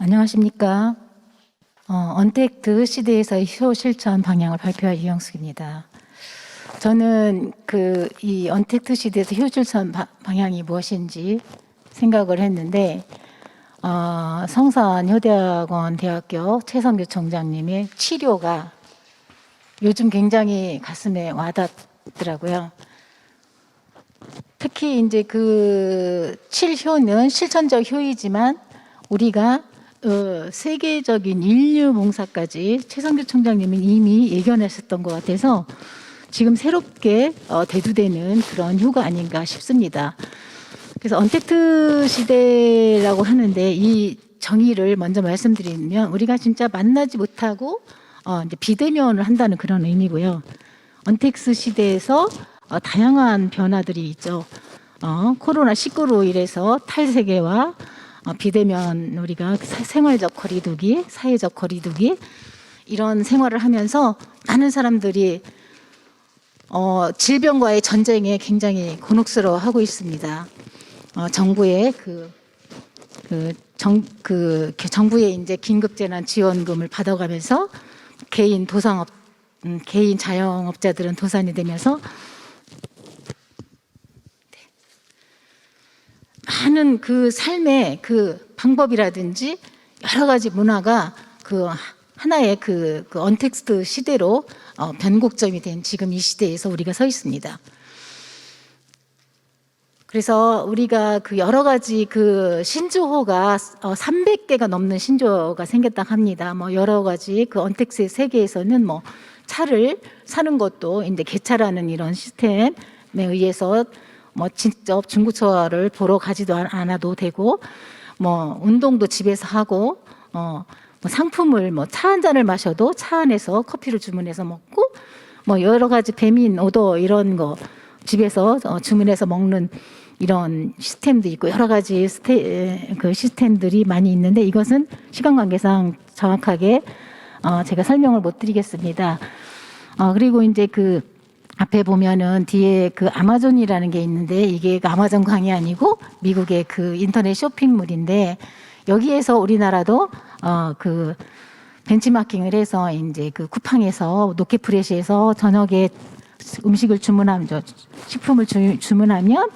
안녕하십니까. 언택트 시대에서의 효 실천 방향을 발표할 이영숙입니다. 저는 이 언택트 시대에서 효 실천 방향이 무엇인지 생각을 했는데, 성산 효대학원 대학교 최성규 총장님의 치료가 요즘 굉장히 가슴에 와닿더라고요. 특히 이제 그 7효는 실천적 효이지만 우리가 세계적인 인류 봉사까지 최성규 총장님이 이미 예견했었던 것 같아서 지금 새롭게 대두되는 그런 효가 아닌가 싶습니다. 그래서 언택트 시대라고 하는데 이 정의를 먼저 말씀드리면 우리가 진짜 만나지 못하고 이제 비대면을 한다는 그런 의미고요. 언택트 시대에서 다양한 변화들이 있죠. 코로나19로 인해서 탈세계와 비대면 우리가 생활적 거리두기, 사회적 거리두기 이런 생활을 하면서 많은 사람들이 질병과의 전쟁에 굉장히 곤혹스러워하고 있습니다. 정부의 정부의 이제 긴급재난 지원금을 받아가면서 개인 자영업자들은 도산이 되면서 많은 그 삶의 그 방법이라든지 여러 가지 문화가 그 하나의 그 언택트 시대로 변곡점이 된 지금 이 시대에서 우리가 서 있습니다. 그래서 우리가 그 여러 가지 그 신조어가 300개가 넘는 신조어가 생겼다 합니다. 뭐 여러 가지 그 언택트 세계에서는 뭐 차를 사는 것도 이제 개차라는 이런 시스템에 의해서 뭐 직접 중고차를 보러 가지도 않아도 되고, 뭐 운동도 집에서 하고, 뭐 상품을 뭐 차 한 잔을 마셔도 차 안에서 커피를 주문해서 먹고, 뭐 여러 가지 배민 오더 이런 거 집에서 주문해서 먹는 이런 시스템도 있고 여러 가지 그 시스템들이 많이 있는데 이것은 시간 관계상 정확하게 제가 설명을 못 드리겠습니다. 그리고 이제 그 앞에 보면은 뒤에 그 아마존이라는 게 있는데 이게 그 아마존 강이 아니고 미국의 그 인터넷 쇼핑몰인데 여기에서 우리나라도 그 벤치마킹을 해서 이제 그 쿠팡에서 노케프레시에서 저녁에 음식을 주문하면 식품을 주문하면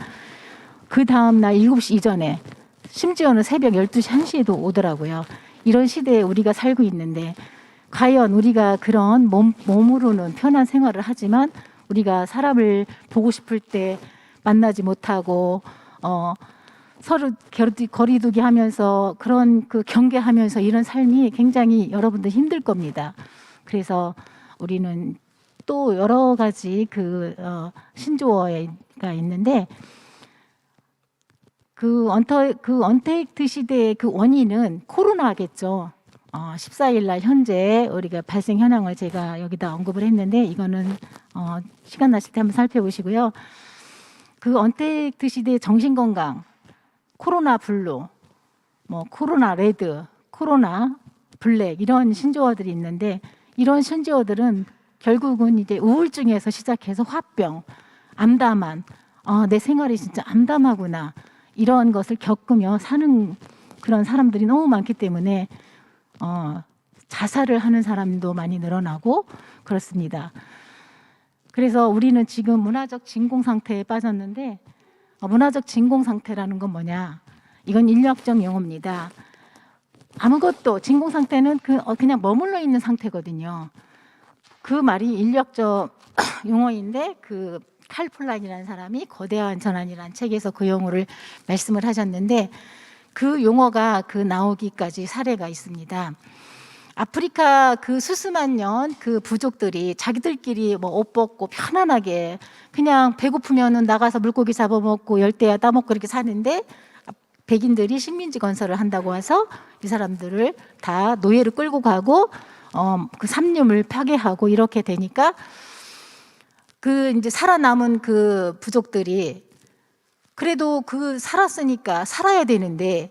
그 다음 날 7시 이전에 심지어는 새벽 12시 1시에도 오더라고요. 이런 시대에 우리가 살고 있는데 과연 우리가 그런 몸으로는 편한 생활을 하지만 우리가 사람을 보고 싶을 때 만나지 못하고 서로 거리두기 하면서 그런 그 경계하면서 이런 삶이 굉장히 여러분들 힘들 겁니다. 그래서 우리는 또 여러 가지 그 신조어가 있는데 그 언택트 시대의 그 원인은 코로나겠죠. 14일 날 현재 우리가 발생 현황을 제가 여기다 언급을 했는데 이거는 시간 나실 때 한번 살펴보시고요. 그 언택트 시대의 정신건강, 코로나 블루, 뭐 코로나 레드, 코로나 블랙 이런 신조어들이 있는데 이런 신조어들은 결국은 이제 우울증에서 시작해서 화병, 암담한, 내 생활이 진짜 암담하구나 이런 것을 겪으며 사는 그런 사람들이 너무 많기 때문에 자살을 하는 사람도 많이 늘어나고 그렇습니다. 그래서 우리는 지금 문화적 진공 상태에 빠졌는데 문화적 진공 상태라는 건 뭐냐? 이건 인류학적 용어입니다. 아무것도 진공 상태는 그냥 머물러 있는 상태거든요. 그 말이 인류학적 용어인데 그 칼 폴란이라는 사람이 거대한 전환이라는 책에서 그 용어를 말씀을 하셨는데 그 용어가 그 나오기까지 사례가 있습니다. 아프리카 그 수수만년 그 부족들이 자기들끼리 뭐 옷 벗고 편안하게 그냥 배고프면은 나가서 물고기 잡아먹고 열대야 따먹고 이렇게 사는데 백인들이 식민지 건설을 한다고 해서 이 사람들을 다 노예를 끌고 가고 그 삼림을 파괴하고 이렇게 되니까 그 이제 살아남은 그 부족들이 그래도 그 살았으니까 살아야 되는데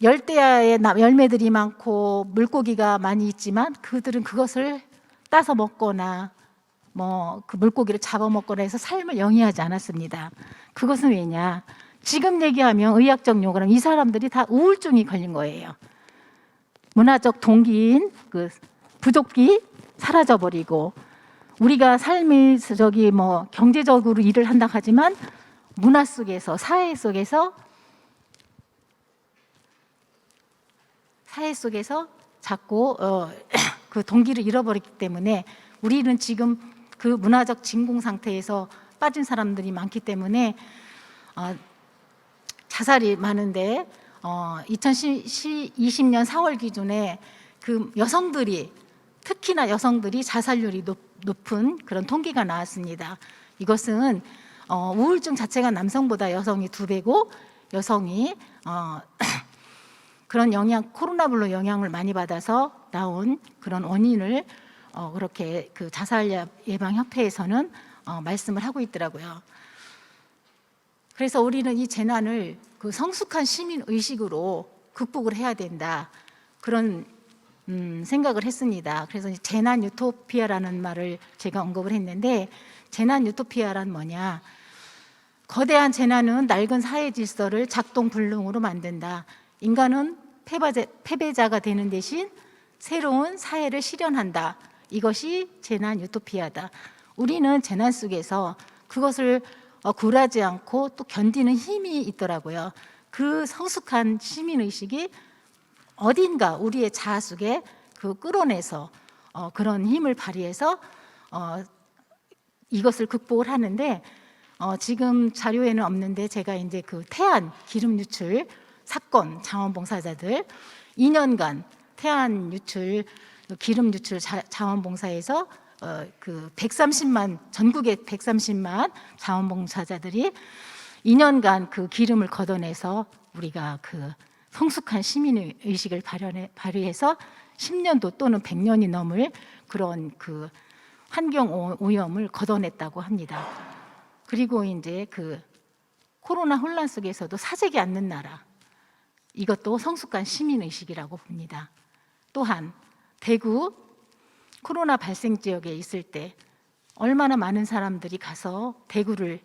열대야에 열매들이 많고 물고기가 많이 있지만 그들은 그것을 따서 먹거나 뭐 그 물고기를 잡아먹거나 해서 삶을 영위하지 않았습니다. 그것은 왜냐? 지금 얘기하면 의학적 용어랑 이 사람들이 다 우울증이 걸린 거예요. 문화적 동기인 그 부족이 사라져버리고, 우리가 삶이 뭐 경제적으로 일을 한다 하지만 문화 속에서, 사회 속에서 자꾸 그 동기를 잃어버렸기 때문에 우리는 지금 그 문화적 진공 상태에서 빠진 사람들이 많기 때문에 자살이 많은데 2020년 4월 기준에 그 여성들이, 특히나 여성들이 자살률이 높은 그런 통계가 나왔습니다. 이것은 우울증 자체가 남성보다 여성이 2배고, 여성이 그런 코로나블로 영향을 많이 받아서 나온 그런 원인을 그렇게 그 자살 예방 협회에서는 말씀을 하고 있더라고요. 그래서 우리는 이 재난을 그 성숙한 시민 의식으로 극복을 해야 된다, 그런 생각을 했습니다. 그래서 재난 유토피아라는 말을 제가 언급을 했는데, 재난 유토피아란 뭐냐? 거대한 재난은 낡은 사회 질서를 작동불능으로 만든다. 인간은 패배자가 되는 대신 새로운 사회를 실현한다. 이것이 재난 유토피아다. 우리는 재난 속에서 그것을 굴하지 않고 또 견디는 힘이 있더라고요. 그 성숙한 시민의식이 어딘가 우리의 자아 속에 그 끌어내서 그런 힘을 발휘해서 이것을 극복을 하는데, 지금 자료에는 없는데 제가 이제 그 태안 기름 유출 사건 자원봉사자들 2년간 태안 유출 기름 유출 자원봉사에서 그 130만, 전국의 130만 자원봉사자들이 2년간 그 기름을 걷어내서 우리가 그 성숙한 시민의 의식을 발휘해서 10년도 또는 100년이 넘을 그런 그 환경 오염을 걷어냈다고 합니다. 그리고 이제 그 코로나 혼란 속에서도 사재기 않는 나라, 이것도 성숙한 시민 의식이라고 봅니다. 또한 대구 코로나 발생 지역에 있을 때 얼마나 많은 사람들이 가서 대구를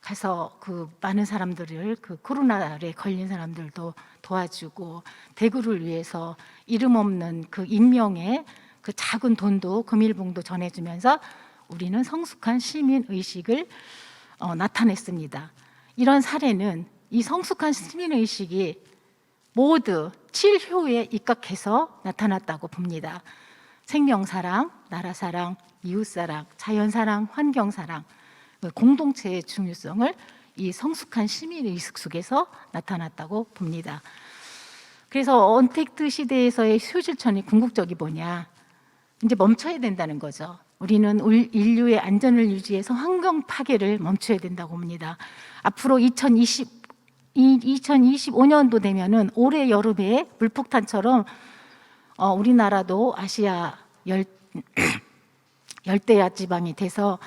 가서 그 많은 사람들을, 그 코로나에 걸린 사람들도 도와주고, 대구를 위해서 이름 없는 그 익명의 그 작은 돈도, 금일봉도 전해주면서 우리는 성숙한 시민 의식을 나타냈습니다. 이런 사례는 이 성숙한 시민 의식이 모두 7효에 입각해서 나타났다고 봅니다. 생명사랑, 나라사랑, 이웃사랑, 자연사랑, 환경사랑, 공동체의 중요성을 이 성숙한 시민의식 속에서 나타났다고 봅니다. 그래서 언택트 시대에서의 효실천이 궁극적이 뭐냐? 이제 멈춰야 된다는 거죠. 우리는 인류의 안전을 유지해서 환경 파괴를 멈춰야 된다고 봅니다. 앞으로 2025년도 되면은 올해 여름에 물폭탄처럼 우리나라도 아시아 열대야 지방이 돼서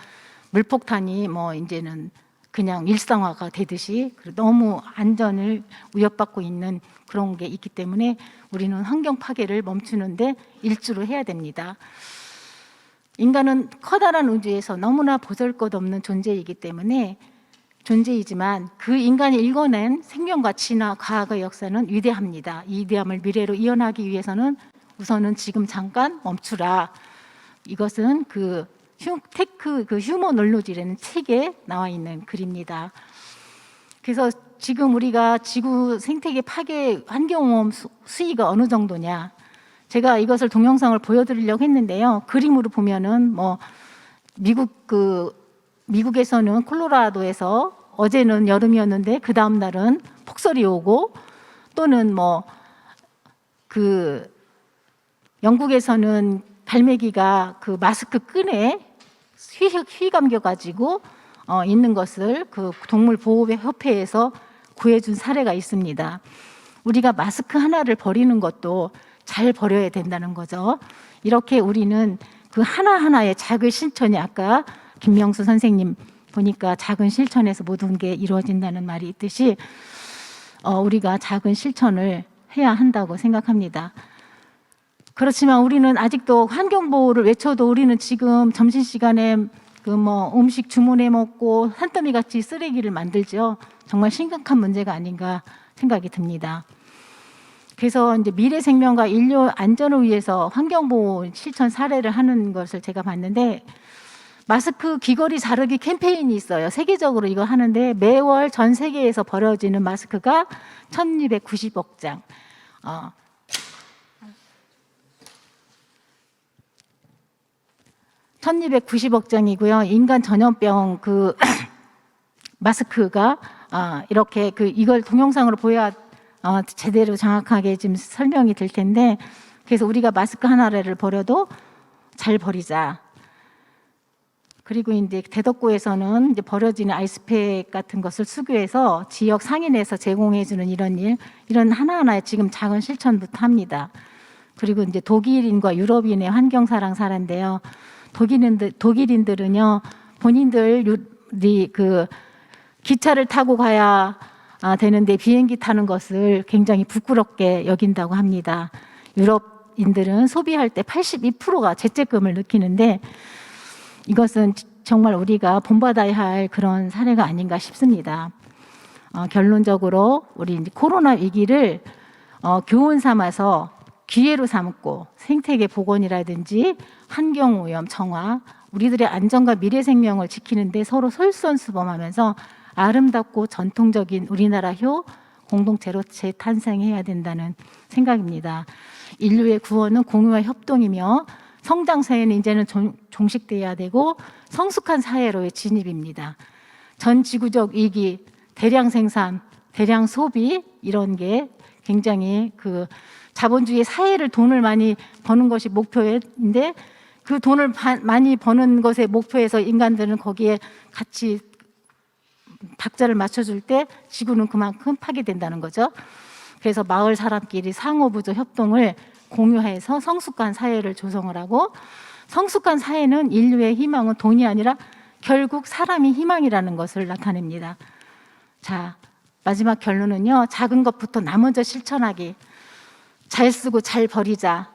물폭탄이 뭐 이제는 그냥 일상화가 되듯이 너무 안전을 위협받고 있는 그런 게 있기 때문에 우리는 환경 파괴를 멈추는데 일주를 해야 됩니다. 인간은 커다란 우주에서 너무나 보잘것없는 존재이기 때문에, 존재이지만 그 인간이 읽어낸 생명 가치나 과학의 역사는 위대합니다. 이 위대함을 미래로 이어나가기 위해서는 우선은 지금 잠깐 멈추라. 이것은 그 휴머 놀로지라는 책에 나와 있는 글입니다. 그래서 지금 우리가 지구 생태계 파괴 환경오염 수위가 어느 정도냐, 제가 이것을 동영상을 보여드리려고 했는데요. 그림으로 보면은 뭐 미국에서는 콜로라도에서 어제는 여름이었는데 그 다음 날은 폭설이 오고, 또는 뭐 그 영국에서는 갈매기가 그 마스크 끈에 휘감겨 가지고 있는 것을 그 동물 보호 협회에서 구해준 사례가 있습니다. 우리가 마스크 하나를 버리는 것도 잘 버려야 된다는 거죠. 이렇게 우리는 그 하나하나의 작은 실천이, 아까 김명수 선생님 보니까 작은 실천에서 모든 게 이루어진다는 말이 있듯이 우리가 작은 실천을 해야 한다고 생각합니다. 그렇지만 우리는 아직도 환경보호를 외쳐도 우리는 지금 점심시간에 그 뭐 음식 주문해 먹고 산더미 같이 쓰레기를 만들죠. 정말 심각한 문제가 아닌가 생각이 듭니다. 그래서 이제 미래 생명과 인류 안전을 위해서 환경보호 실천 사례를 하는 것을 제가 봤는데, 마스크 귀걸이 자르기 캠페인이 있어요. 세계적으로 이거 하는데 매월 전 세계에서 버려지는 마스크가 1290억 장. 1290억 장이고요. 인간 전염병 그 마스크가 이렇게 이걸 동영상으로 보여야 제대로 정확하게 지금 설명이 될 텐데, 그래서 우리가 마스크 하나를 버려도 잘 버리자. 그리고 이제 대덕구에서는 이제 버려지는 아이스팩 같은 것을 수거해서 지역 상인에서 제공해주는 이런 하나하나의 지금 작은 실천부터 합니다. 그리고 이제 독일인과 유럽인의 환경사랑 사례인데요. 독일인들은요, 본인들이 그 기차를 타고 가야 되는데 비행기 타는 것을 굉장히 부끄럽게 여긴다고 합니다. 유럽인들은 소비할 때 82%가 죄책감을 느끼는데, 이것은 정말 우리가 본받아야 할 그런 사례가 아닌가 싶습니다. 결론적으로 우리 이제 코로나 위기를 교훈 삼아서 기회로 삼고 생태계 복원이라든지 환경오염 정화, 우리들의 안전과 미래 생명을 지키는 데 서로 솔선수범하면서 아름답고 전통적인 우리나라효 공동체로 재탄생해야 된다는 생각입니다. 인류의 구원은 공유와 협동이며 성장 사회는 이제는 종식돼야 되고 성숙한 사회로의 진입입니다. 전 지구적 위기, 대량 생산, 대량 소비, 이런 게 굉장히 그 자본주의 사회를 돈을 많이 버는 것이 목표인데, 그 돈을 많이 버는 것의 목표에서 인간들은 거기에 같이 박자를 맞춰줄 때 지구는 그만큼 파괴된다는 거죠. 그래서 마을 사람끼리 상호부조 협동을 공유해서 성숙한 사회를 조성을 하고, 성숙한 사회는 인류의 희망은 돈이 아니라 결국 사람이 희망이라는 것을 나타냅니다. 자, 마지막 결론은요, 작은 것부터 나 먼저 실천하기, 잘 쓰고 잘 버리자,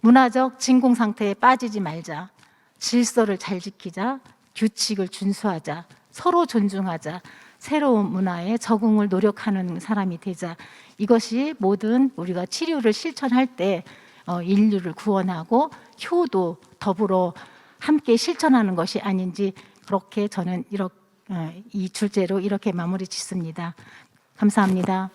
문화적 진공 상태에 빠지지 말자, 질서를 잘 지키자, 규칙을 준수하자, 서로 존중하자, 새로운 문화에 적응을 노력하는 사람이 되자. 이것이 모든 우리가 치료를 실천할 때 인류를 구원하고 효도 더불어 함께 실천하는 것이 아닌지, 그렇게 저는 이 주제로 이렇게 마무리 짓습니다. 감사합니다.